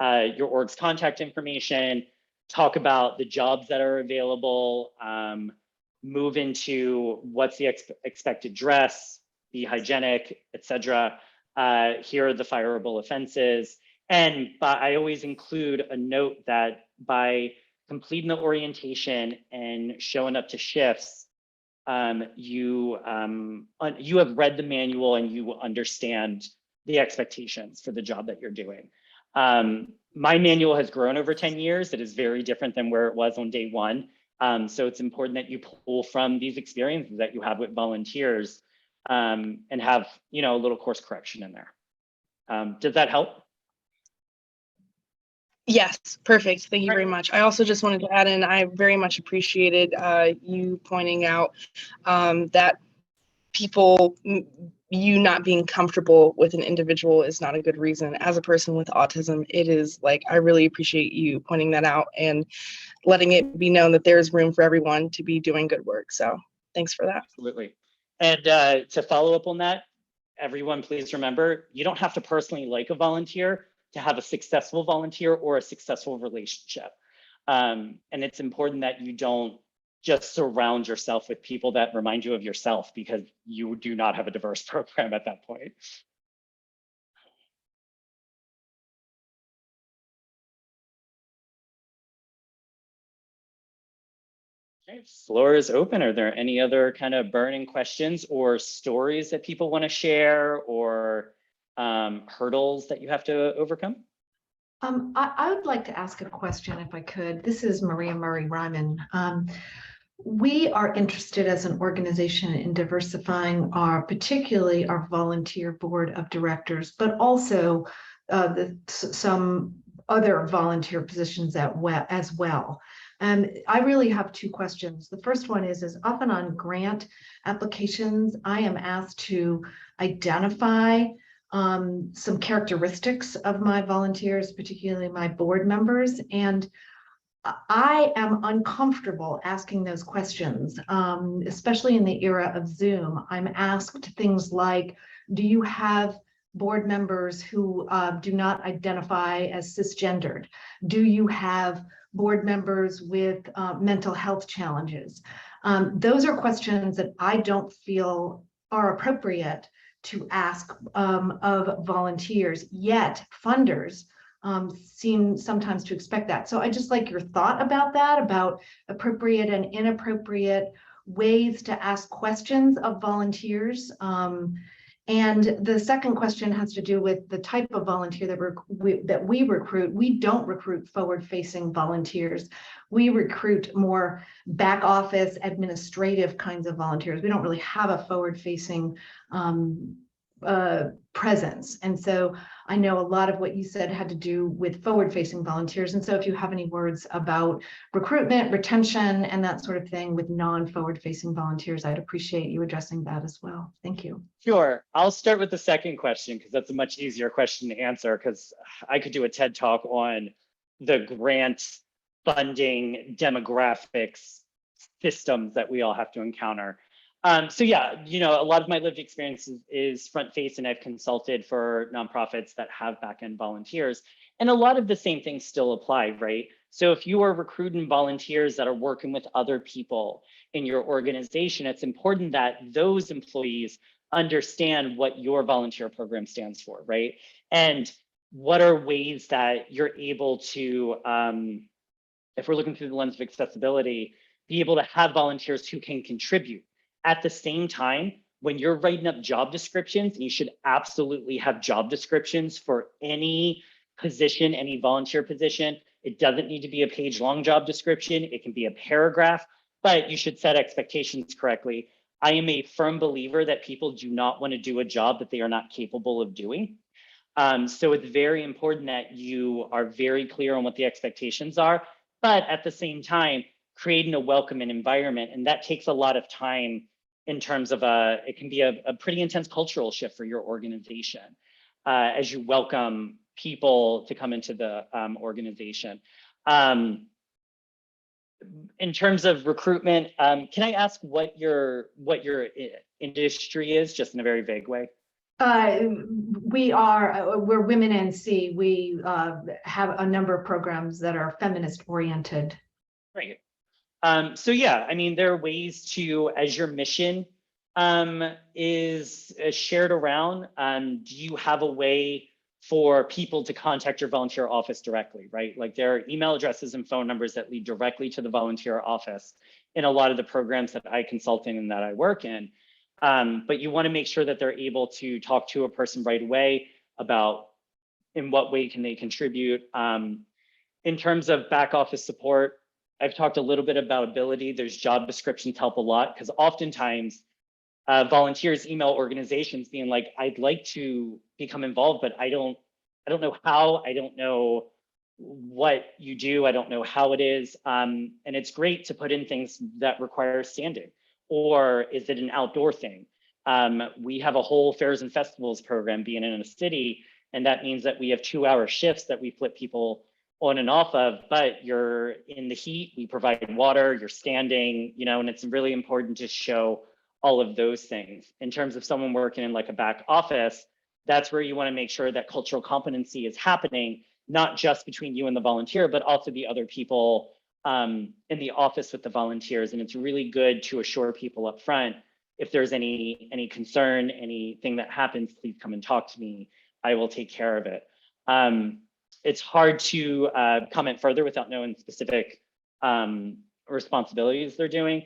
B: your org's contact information, talk about the jobs that are available, move into what's the expected dress, be hygienic, etc. Here are the fireable offenses. And I always include a note that by completing the orientation and showing up to shifts, you have read the manual and you understand the expectations for the job that you're doing. My manual has grown over 10 years. It is very different than where it was on day one. So it's important that you pull from these experiences that you have with volunteers and have, a little course correction in there. Does that help?
C: Yes, perfect. Thank you very much. I also just wanted to add in, I very much appreciated you pointing out that you not being comfortable with an individual is not a good reason. As a person with autism, it is like, I really appreciate you pointing that out and letting it be known that there's room for everyone to be doing good work. So thanks for that.
B: Absolutely. And to follow up on that, everyone, please remember, you don't have to personally like a volunteer to have a successful volunteer or a successful relationship. And it's important that you don't just surround yourself with people that remind you of yourself, because you do not have a diverse program at that point. Okay, floor is open. Are there any other kind of burning questions or stories that people want to share, or hurdles that you have to overcome?
D: I would like to ask a question if I could. This is Maria Murray Ryman. We are interested as an organization in diversifying particularly our volunteer board of directors, but also some other volunteer positions as well. I really have two questions. The first one is often on grant applications, I am asked to identify some characteristics of my volunteers, particularly my board members, and I am uncomfortable asking those questions, especially in the era of Zoom. I'm asked things like, do you have board members who do not identify as cisgendered? Do you have board members with mental health challenges? Those are questions that I don't feel are appropriate to ask of volunteers, yet funders seem sometimes to expect that. So I just like your thought about that, about appropriate and inappropriate ways to ask questions of volunteers. And the second question has to do with the type of volunteer that we recruit. We don't recruit forward-facing volunteers. We recruit more back office administrative kinds of volunteers. We don't really have a forward-facing presence. And so I know a lot of what you said had to do with forward-facing volunteers. And so if you have any words about recruitment, retention, and that sort of thing with non-forward-facing volunteers, I'd appreciate you addressing that as well. Thank you.
B: Sure. I'll start with the second question, because that's a much easier question to answer, because I could do a TED talk on the grant funding demographics systems that we all have to encounter. So yeah, a lot of my lived experience is front face, and I've consulted for nonprofits that have back-end volunteers, and a lot of the same things still apply, right? So if you are recruiting volunteers that are working with other people in your organization, it's important that those employees understand what your volunteer program stands for, right? And what are ways that you're able to, if we're looking through the lens of accessibility, be able to have volunteers who can contribute. At the same time, when you're writing up job descriptions, and you should absolutely have job descriptions for any position, any volunteer position. It doesn't need to be a page-long job description. It can be a paragraph, but you should set expectations correctly. I am a firm believer that people do not want to do a job that they are not capable of doing. So it's very important that you are very clear on what the expectations are, but at the same time, creating a welcoming environment. And that takes a lot of time in terms of it can be a pretty intense cultural shift for your organization as you welcome people to come into the organization. In terms of recruitment, can I ask what your industry is, just in a very vague way?
D: We're Women NC. We have a number of programs that are feminist oriented.
B: Great. So yeah, I mean, there are ways to, as your mission is shared around. Do you have a way for people to contact your volunteer office directly, right? Like there are email addresses and phone numbers that lead directly to the volunteer office in a lot of the programs that I consult in and that I work in. But you want to make sure that they're able to talk to a person right away about in what way can they contribute. In terms of back office support, I've talked a little bit about ability. There's job descriptions help a lot because oftentimes volunteers email organizations being like, I'd like to become involved, but I don't know how, I don't know what you do, I don't know how it is. And it's great to put in things that require standing, or is it an outdoor thing? We have a whole fairs and festivals program being in a city, and that means that we have 2-hour shifts that we flip people on and off of, but you're in the heat, we provide water, you're standing, you know, and it's really important to show all of those things. In terms of someone working in like a back office, that's where you want to make sure that cultural competency is happening, not just between you and the volunteer, but also the other people in the office with the volunteers. And it's really good to assure people up front, if there's any concern, anything that happens, please come and talk to me. I will take care of it. It's hard to comment further without knowing specific responsibilities they're doing.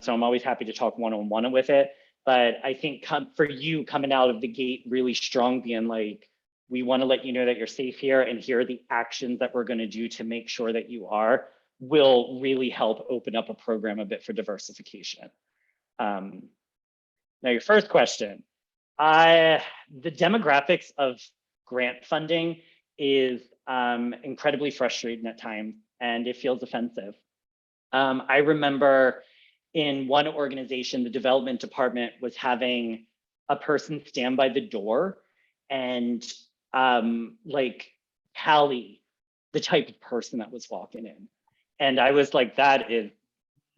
B: So I'm always happy to talk one-on-one with it. But I think for you coming out of the gate really strong, being like, we want to let you know that you're safe here, and here are the actions that we're going to do to make sure that you are, will really help open up a program a bit for diversification. Now, your first question, the demographics of grant funding is incredibly frustrating at times, and it feels offensive. I remember in one organization, the development department was having a person stand by the door and like tally the type of person that was walking in. And I was like, that is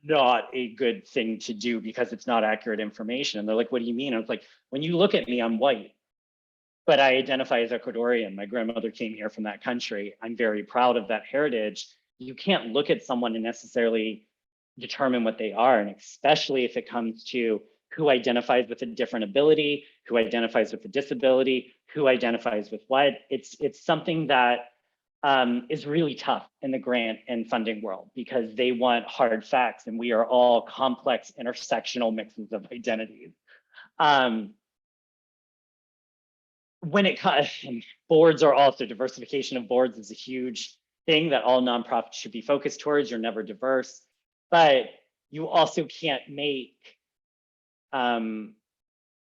B: not a good thing to do because it's not accurate information. And they're like, what do you mean? I was like, when you look at me, I'm white, but I identify as Ecuadorian. My grandmother came here from that country. I'm very proud of that heritage. You can't look at someone and necessarily determine what they are. And especially if it comes to who identifies with a different ability, who identifies with a disability, who identifies with what, it's something that is really tough in the grant and funding world because they want hard facts, and we are all complex intersectional mixes of identities. When it comes, boards are also, diversification of boards is a huge thing that all nonprofits should be focused towards. You're never diverse, but you also can't make,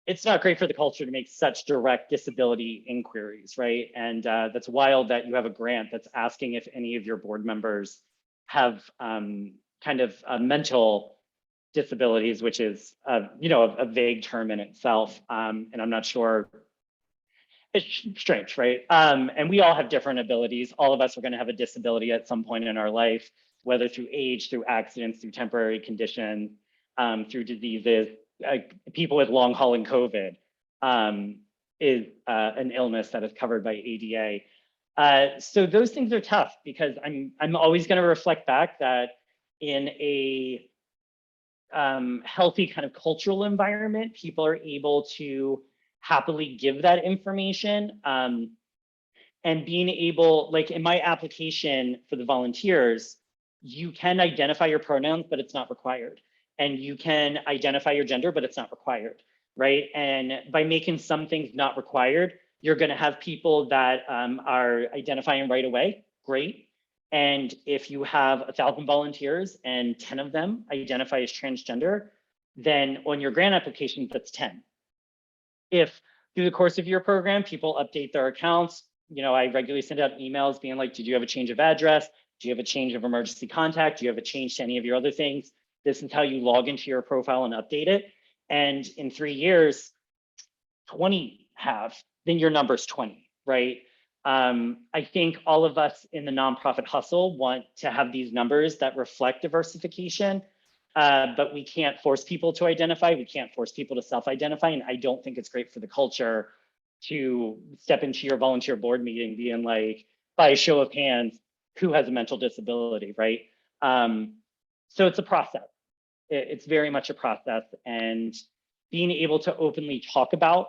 B: it's not great for the culture to make such direct disability inquiries, right? And that's wild that you have a grant that's asking if any of your board members have kind of mental disabilities, which is, you know, a vague term in itself. And I'm not sure, it's strange, right? And we all have different abilities. All of us are gonna have a disability at some point in our life, whether through age, through accidents, through temporary conditions, through diseases. People with long hauling COVID is an illness that is covered by ADA. So those things are tough because I'm always going to reflect back that in a healthy kind of cultural environment, people are able to happily give that information. And being able, like in my application for the volunteers, you can identify your pronouns, but it's not required. And you can identify your gender, but it's not required, right? And by making some things not required, you're gonna have people that are identifying right away, great. And if you have 1,000 volunteers and 10 of them identify as transgender, then on your grant application, that's 10. If through the course of your program, people update their accounts, you know, I regularly send out emails being like, did you have a change of address? Do you have a change of emergency contact? Do you have a change to any of your other things? This is how you log into your profile and update it. And in 3 years, 20 have, then your number's 20, right? I think all of us in the nonprofit hustle want to have these numbers that reflect diversification, but we can't force people to identify. We can't force people to self-identify. And I don't think it's great for the culture to step into your volunteer board meeting being like, by a show of hands, who has a mental disability, right? So it's a process. It's very much a process. And being able to openly talk about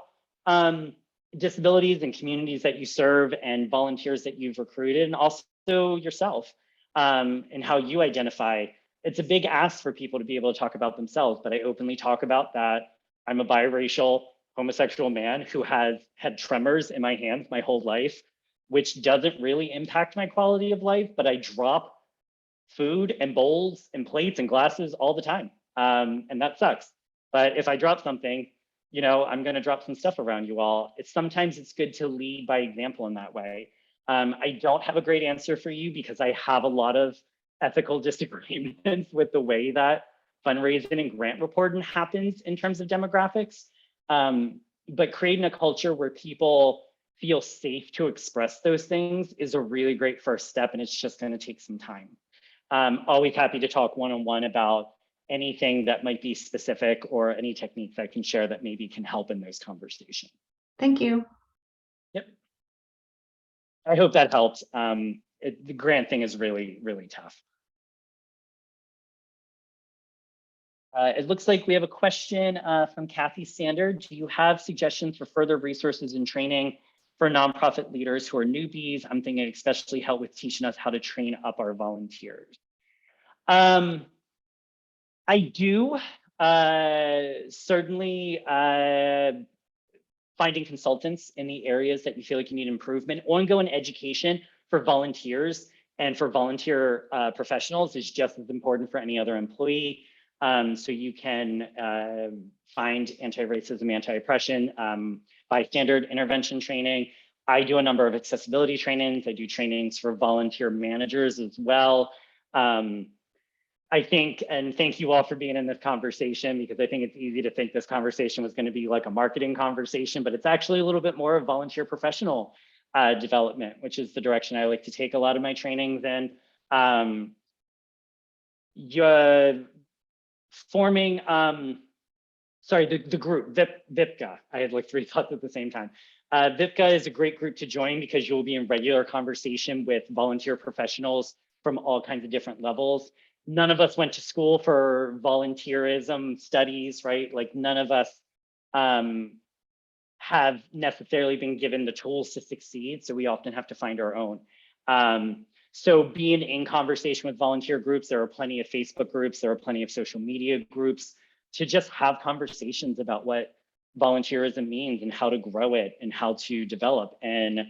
B: disabilities and communities that you serve and volunteers that you've recruited, and also yourself and how you identify. It's a big ask for people to be able to talk about themselves, but I openly talk about that. I'm a biracial homosexual man who has had tremors in my hands my whole life, which doesn't really impact my quality of life, but I drop food and bowls and plates and glasses all the time. And that sucks. But if I drop something, you know, I'm going to drop some stuff around you all. Sometimes it's good to lead by example in that way. I don't have a great answer for you because I have a lot of ethical disagreements with the way that fundraising and grant reporting happens in terms of demographics. But creating a culture where people feel safe to express those things is a really great first step, and it's just going to take some time. Always happy to talk one-on-one about anything that might be specific or any techniques I can share that maybe can help in those conversations.
D: Thank you.
B: Yep. I hope that helps. The grant thing is really, really tough. It looks like we have a question from Kathy Sander. Do you have suggestions for further resources and training for nonprofit leaders who are newbies? I'm thinking especially help with teaching us how to train up our volunteers. I do certainly finding consultants in the areas that you feel like you need improvement. Ongoing education for volunteers and for volunteer professionals is just as important for any other employee. So you can find anti-racism, anti-oppression, bystander intervention training. I do a number of accessibility trainings. I do trainings for volunteer managers as well. I think, and thank you all for being in this conversation, because I think it's easy to think this conversation was going to be like a marketing conversation, but it's actually a little bit more of volunteer professional development, which is the direction I like to take a lot of my trainings in. You're forming, the group, VIPCA. I had like 3 thoughts at the same time. VIPCA is a great group to join because you'll be in regular conversation with volunteer professionals from all kinds of different levels. None of us went to school for volunteerism studies, right? Like none of us have necessarily been given the tools to succeed. So we often have to find our own. So being in conversation with volunteer groups, there are plenty of Facebook groups, there are plenty of social media groups to just have conversations about what volunteerism means and how to grow it and how to develop. And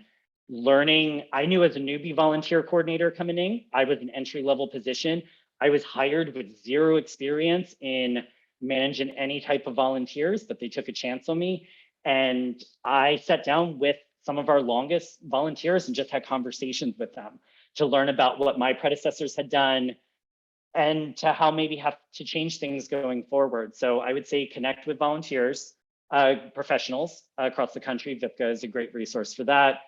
B: learning, I knew as a newbie volunteer coordinator coming in, I was an entry-level position. I was hired with 0 experience in managing any type of volunteers, but they took a chance on me. And I sat down with some of our longest volunteers and just had conversations with them to learn about what my predecessors had done and to how maybe have to change things going forward. So I would say connect with volunteers, professionals across the country. VIPCA is a great resource for that.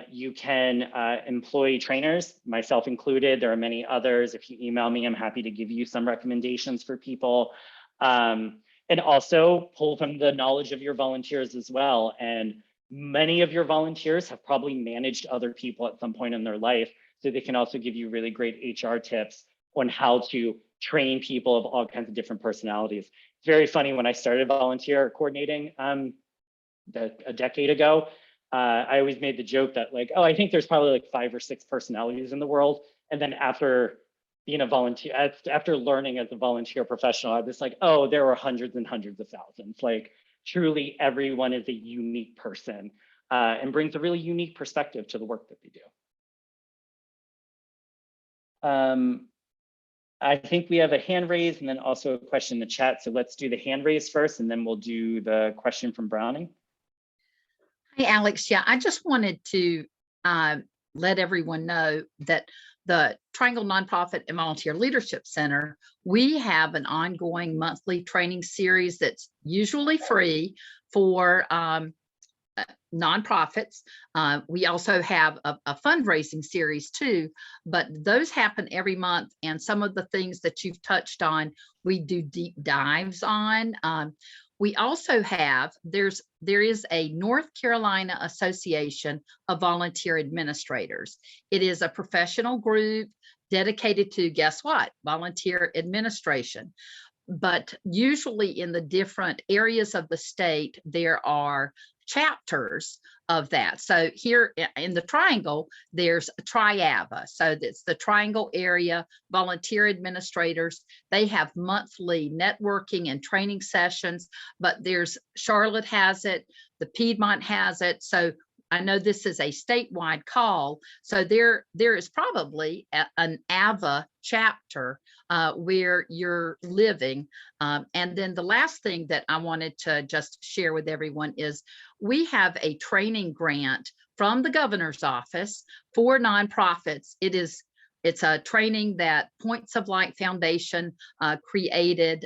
B: You can employ trainers, myself included. There are many others. If you email me, I'm happy to give you some recommendations for people. And also pull from the knowledge of your volunteers as well. And many of your volunteers have probably managed other people at some point in their life. So they can also give you really great HR tips on how to train people of all kinds of different personalities. It's very funny, when I started volunteer coordinating a decade ago, I always made the joke that like, oh, I think there's probably like 5 or 6 personalities in the world. And then after being a volunteer, after learning as a volunteer professional, I was like, oh, there are hundreds and hundreds of thousands. Like truly everyone is a unique person and brings a really unique perspective to the work that they do. I think we have a hand raised and then also a question in the chat. So let's do the hand raise first, and then we'll do the question from Browning.
E: Hey, Alex. Yeah, I just wanted to let everyone know that the Triangle Nonprofit and Volunteer Leadership Center, we have an ongoing monthly training series that's usually free for nonprofits. We also have a fundraising series too, but those happen every month. And some of the things that you've touched on, we do deep dives on. We also have, there is a North Carolina Association of Volunteer Administrators. It is a professional group dedicated to, guess what? Volunteer administration. But usually in the different areas of the state, there are chapters of that. So here in the Triangle, there's TriAVA. So that's the Triangle Area Volunteer Administrators. They have monthly networking and training sessions, but there's Charlotte has it, the Piedmont has it. So I know this is a statewide call, so there is probably an AVA chapter where you're living. And then the last thing that I wanted to just share with everyone is we have a training grant from the governor's office for nonprofits. It's a training that Points of Light Foundation created,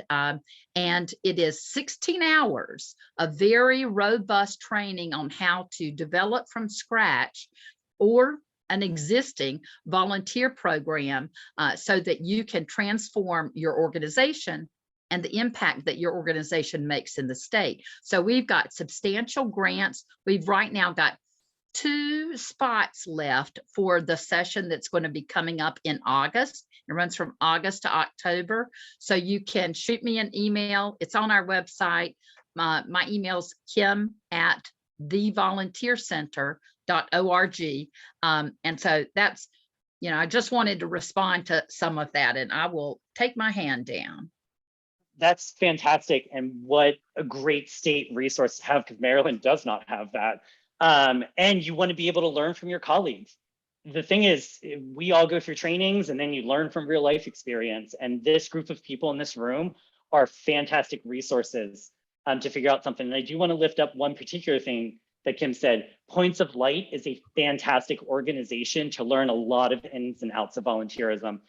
E: and it is 16 hours of very robust training on how to develop from scratch or an existing volunteer program so that you can transform your organization and the impact that your organization makes in the state. So we've got substantial grants. We've right now got 2 spots left for the session that's going to be coming up in August. It runs from August to October. So you can shoot me an email. It's on our website. My email's kim@thevolunteercenter.org. And so that's, I just wanted to respond to some of that, and I will take my hand down.
B: That's fantastic. And what a great state resource to have, because Maryland does not have that. And you want to be able to learn from your colleagues. The thing is, we all go through trainings and then you learn from real life experience. And this group of people in this room are fantastic resources to figure out something. And I do want to lift up one particular thing that Kim said. Points of Light is a fantastic organization to learn a lot of ins and outs of volunteerism.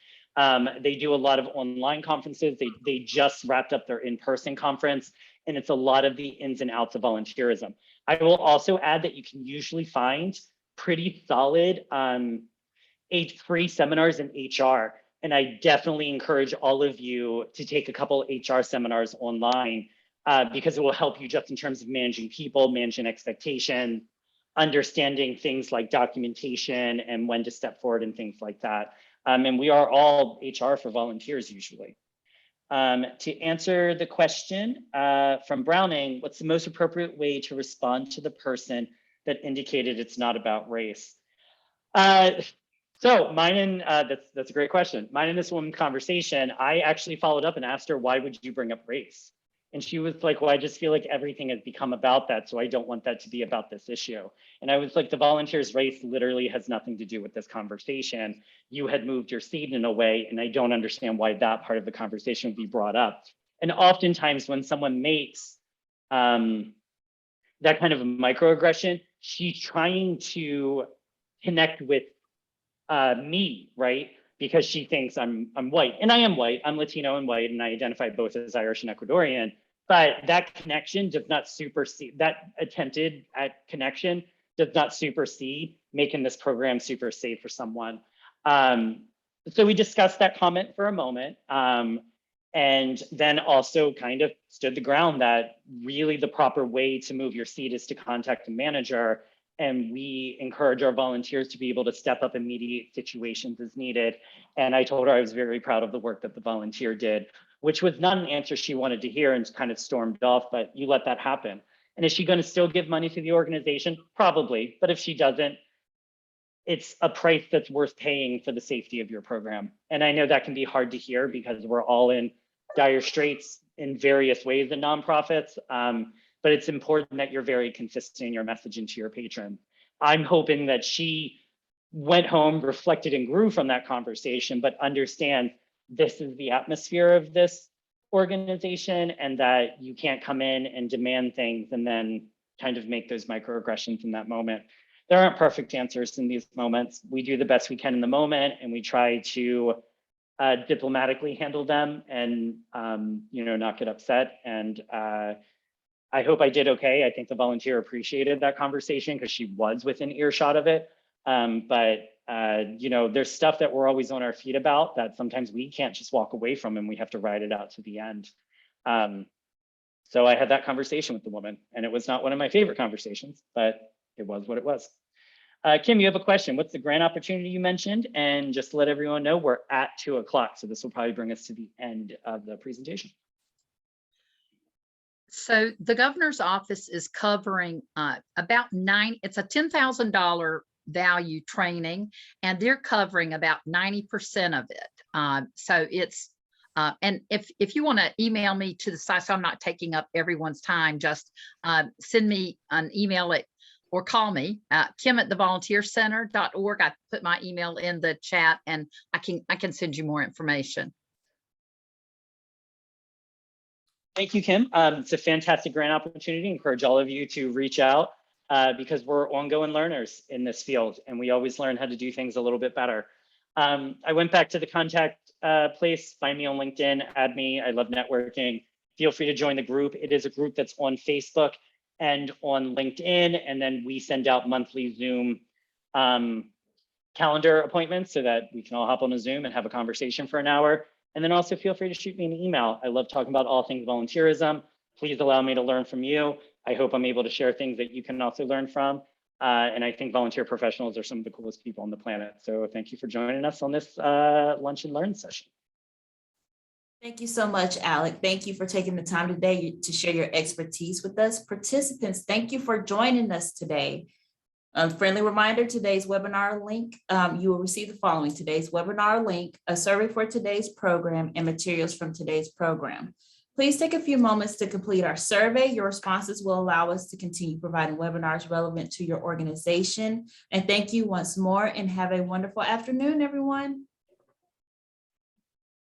B: They do a lot of online conferences. They just wrapped up their in-person conference, and it's a lot of the ins and outs of volunteerism. I will also add that you can usually find pretty solid free seminars in HR. And I definitely encourage all of you to take a couple HR seminars online because it will help you just in terms of managing people, managing expectations, understanding things like documentation and when to step forward and things like that. And we are all HR for volunteers usually. To answer the question from Browning, what's the most appropriate way to respond to the person that indicated it's not about race? So mine and that's a great question. Mine and this woman's conversation, I actually followed up and asked her, why would you bring up race? And she was like, well, I just feel like everything has become about that. So I don't want that to be about this issue. And I was like, the volunteers' race literally has nothing to do with this conversation. You had moved your seat in a way, and I don't understand why that part of the conversation would be brought up. And oftentimes when someone makes that kind of a microaggression, she's trying to connect with me, right? Because she thinks I'm white, and I am white. I'm Latino and white, and I identify both as Irish and Ecuadorian. But that connection does not supersede, that attempted at connection does not supersede making this program super safe for someone. So we discussed that comment for a moment, and then also kind of stood the ground that really the proper way to move your seat is to contact a manager. And we encourage our volunteers to be able to step up and mediate situations as needed. And I told her I was very proud of the work that the volunteer did, which was not an answer she wanted to hear and kind of stormed off, but you let that happen. And is she going to still give money to the organization? Probably, but if she doesn't, it's a price that's worth paying for the safety of your program. And I know that can be hard to hear because we're all in dire straits in various ways in nonprofits. But it's important that you're very consistent in your messaging to your patron. I'm hoping that she went home, reflected and grew from that conversation, but understand this is the atmosphere of this organization and that you can't come in and demand things and then kind of make those microaggressions in that moment. There aren't perfect answers in these moments. We do the best we can in the moment and we try to diplomatically handle them and not get upset. And I hope I did okay. I think the volunteer appreciated that conversation because she was within earshot of it. But there's stuff that we're always on our feet about that sometimes we can't just walk away from and we have to ride it out to the end. So I had that conversation with the woman and it was not one of my favorite conversations, but it was what it was. Kim, you have a question. What's the grant opportunity you mentioned? And just to let everyone know, we're at 2 o'clock. So this will probably bring us to the end of the presentation.
E: So the governor's office is covering about it's a $10,000 value training, and they're covering about 90% of it. So it's, and if you want to email me to the site, so I'm not taking up everyone's time, just send me an email or call me, Kim@thevolunteercenter.org. I put my email in the chat, and I can send you more information.
B: Thank you, Kim. It's a fantastic grant opportunity. I encourage all of you to reach out because we're ongoing learners in this field, and we always learn how to do things a little bit better. I went back to the contact place, find me on LinkedIn, add me. I love networking. Feel free to join the group. It is a group that's on Facebook and on LinkedIn, and then we send out monthly Zoom calendar appointments so that we can all hop on a Zoom and have a conversation for an hour. And then also feel free to shoot me an email. I love talking about all things volunteerism. Please allow me to learn from you. I hope I'm able to share things that you can also learn from. And I think volunteer professionals are some of the coolest people on the planet. So thank you for joining us on this Lunch and Learn session.
A: Thank you so much, Alec. Thank you for taking the time today to share your expertise with us. Participants, thank you for joining us today. A friendly reminder, today's webinar link, you will receive the following: today's webinar link, a survey for today's program, and materials from today's program. Please take a few moments to complete our survey. Your responses will allow us to continue providing webinars relevant to your organization. And thank you once more, and have a wonderful afternoon, everyone.